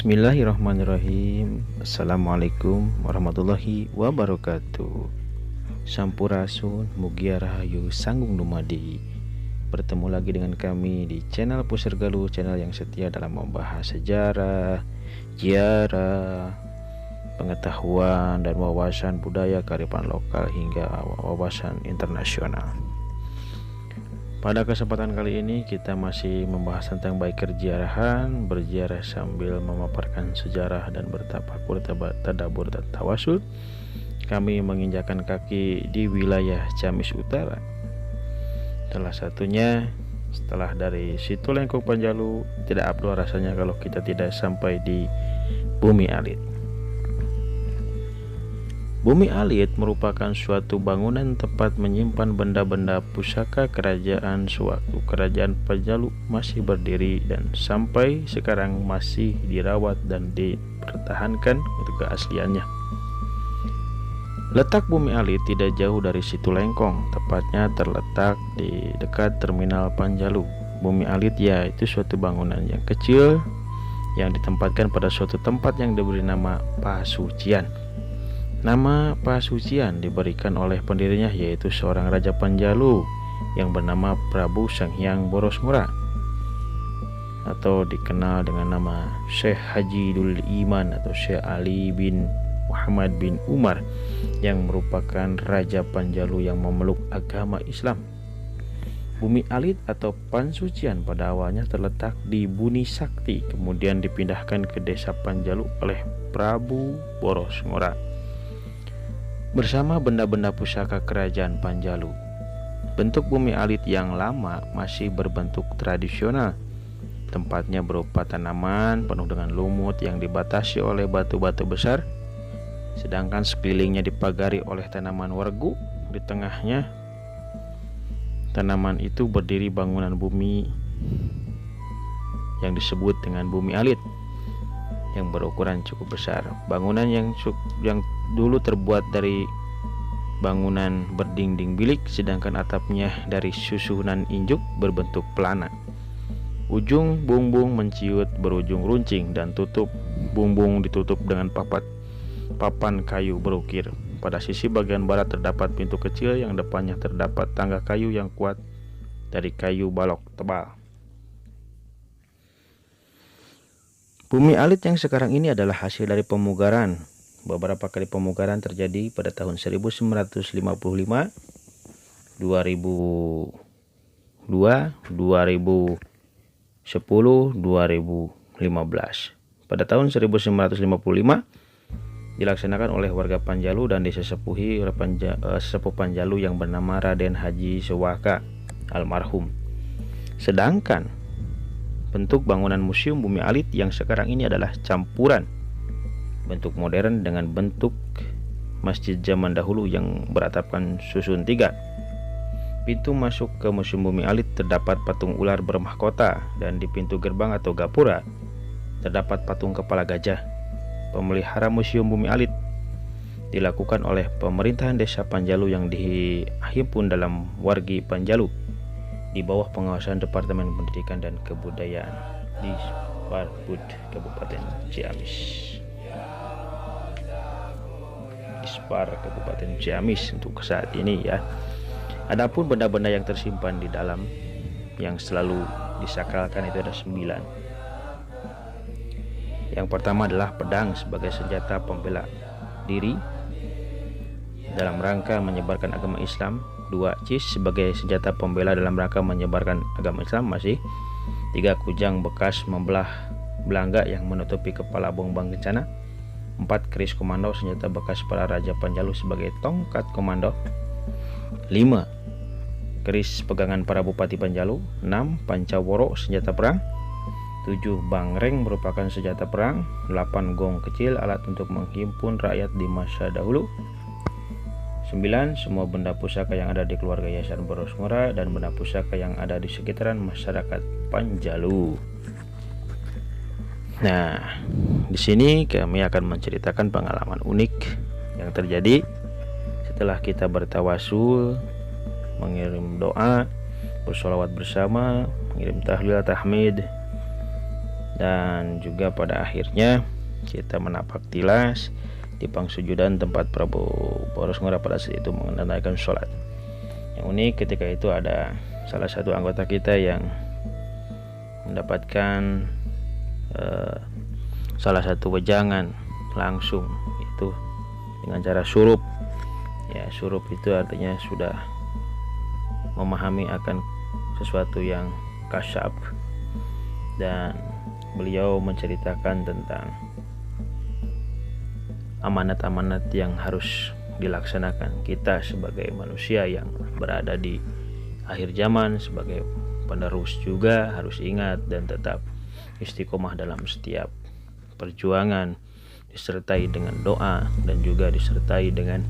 Bismillahirrahmanirrahim. Assalamualaikum warahmatullahi wabarakatuh. Sampurasun mugia rahayu sanggung dumadi. Bertemu lagi dengan kami di channel Pusir Galuh, channel yang setia dalam membahas sejarah, pengetahuan dan wawasan budaya kearifan lokal hingga wawasan internasional. Pada kesempatan kali ini kita masih membahas tentang baikir ziarahan, berziarah sambil memaparkan sejarah dan bertafakur, tadabbur dan tawasul. Kami menginjakan kaki di wilayah Ciamis Utara. Salah satunya setelah dari Situlengkong Panjalu, tidak abdul rasanya kalau kita tidak sampai di Bumi Alit. Bumi Alit merupakan suatu bangunan tempat menyimpan benda-benda pusaka kerajaan sewaktu kerajaan Panjalu masih berdiri dan sampai sekarang masih dirawat dan dipertahankan untuk keasliannya. Letak Bumi Alit tidak jauh dari Situlengkong, tepatnya terletak di dekat terminal Panjalu. Bumi Alit yaitu suatu bangunan yang kecil yang ditempatkan pada suatu tempat yang diberi nama Pasucian. Nama Pasucian diberikan oleh pendirinya, yaitu seorang Raja Panjalu yang bernama Prabu Sanghyang Borosmora, atau dikenal dengan nama Syekh Haji Dul Iman atau Syekh Ali bin Muhammad bin Umar, yang merupakan Raja Panjalu yang memeluk agama Islam. Bumi Alit atau Pansucian pada awalnya terletak di Buni Sakti, kemudian dipindahkan ke desa Panjalu oleh Prabu Borosmora bersama benda-benda pusaka kerajaan Panjalu. Bentuk Bumi Alit yang lama masih berbentuk tradisional. Tempatnya berupa tanaman penuh dengan lumut yang dibatasi oleh batu-batu besar, sedangkan sekelilingnya dipagari oleh tanaman wargu. Di tengahnya tanaman itu berdiri bangunan bumi yang disebut dengan Bumi Alit yang berukuran cukup besar. Bangunan yang dulu terbuat dari bangunan berdinding bilik, sedangkan atapnya dari susunan injuk berbentuk pelana. Ujung bumbung menciut berujung runcing dan tutup bumbung ditutup dengan papan kayu berukir. Pada sisi bagian barat terdapat pintu kecil yang depannya terdapat tangga kayu yang kuat dari kayu balok tebal. Bumi Alit yang sekarang ini adalah hasil dari pemugaran. Beberapa kali pemugaran terjadi pada tahun 1955, 2002, 2010, 2015. Pada tahun 1955 dilaksanakan oleh warga Panjalu dan disesepuhi oleh sesepuh Panjalu yang bernama Raden Haji Sewaka almarhum. Sedangkan bentuk bangunan Museum Bumi Alit yang sekarang ini adalah campuran bentuk modern dengan bentuk masjid zaman dahulu yang beratapkan susun 3. Pintu masuk ke Museum Bumi Alit terdapat patung ular bermahkota, dan di pintu gerbang atau gapura terdapat patung kepala gajah. Pemelihara Museum Bumi Alit dilakukan oleh pemerintahan desa Panjalu yang dihimpun dalam Wargi Panjalu di bawah pengawasan Departemen Pendidikan dan Kebudayaan di Disparbud Kabupaten Ciamis. Dispar Kabupaten Ciamis untuk saat ini ya. Adapun benda-benda yang tersimpan di dalam yang selalu disakralkan itu ada 9. Yang pertama adalah pedang sebagai senjata pembela diri dalam rangka menyebarkan agama Islam. 2. Cis sebagai senjata pembela dalam rangka menyebarkan agama Islam masih. 3. Kujang bekas membelah belangga yang menutupi kepala bombang kencana. 4. Keris komando senjata bekas para Raja Panjalu sebagai tongkat komando. 5. Keris pegangan para Bupati Panjalu. 6. Pancaworo senjata perang. 7. Bangreng merupakan senjata perang. 8. Gong kecil alat untuk menghimpun rakyat di masa dahulu. 9. Semua benda pusaka yang ada di keluarga Yayasan Borosmora dan benda pusaka yang ada di sekitaran masyarakat Panjalu. Nah, di sini kami akan menceritakan pengalaman unik yang terjadi setelah kita bertawasul, mengirim doa, bersolawat bersama, mengirim tahlil tahmid Dan juga pada akhirnya kita menapak tilas di pangsujudan tempat Prabu Boros Ngora pada saat itu menunaikan sholat. Yang unik ketika itu ada salah satu anggota kita yang mendapatkan salah satu wejangan langsung, itu dengan cara surup. Ya, surup itu artinya sudah memahami akan sesuatu yang kasyaf, dan beliau menceritakan tentang amanat-amanat yang harus dilaksanakan kita sebagai manusia yang berada di akhir zaman, sebagai penerus juga harus ingat dan tetap istiqomah dalam setiap perjuangan, disertai dengan doa dan juga disertai dengan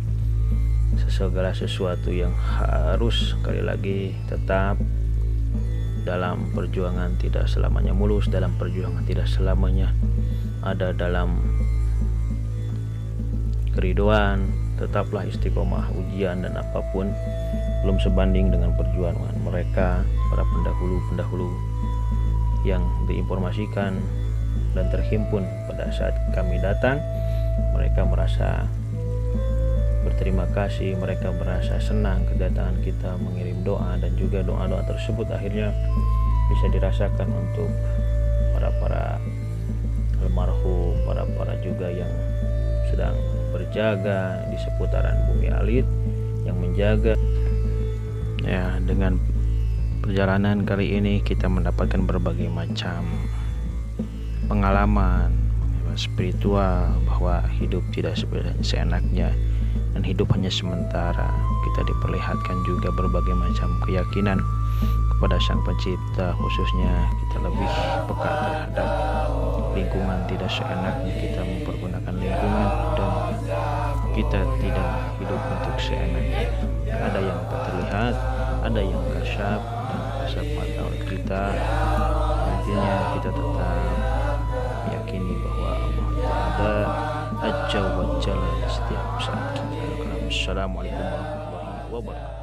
segala sesuatu yang harus sekali lagi tetap dalam perjuangan. Tidak selamanya mulus dalam perjuangan, tidak selamanya ada dalam keriduan. Tetaplah istiqomah ujian dan apapun belum sebanding dengan perjuangan mereka, para pendahulu yang diinformasikan dan terhimpun pada saat kami datang. Mereka merasa berterima kasih, mereka merasa senang kedatangan kita, mengirim doa, dan juga doa-doa tersebut akhirnya bisa dirasakan untuk para almarhum, para juga yang sedang berjaga di seputaran Bumi Alit, yang menjaga. Ya, dengan perjalanan kali ini kita mendapatkan berbagai macam pengalaman spiritual bahwa hidup tidak seenaknya dan hidup hanya sementara. Kita diperlihatkan juga berbagai macam keyakinan kepada Sang Pencipta, khususnya kita lebih peka terhadap lingkungan. Tidak seenaknya kita mempergunakan lingkungan, dan kita tidak hidup untuk seenaknya. Ada yang tak terlihat, ada yang kasyaf, dan kasat mata kita. Intinya kita tetap meyakini bahwa Allah ada Azza wa Jalla setiap saat kita. Assalamualaikum warahmatullahi wabarakatuh.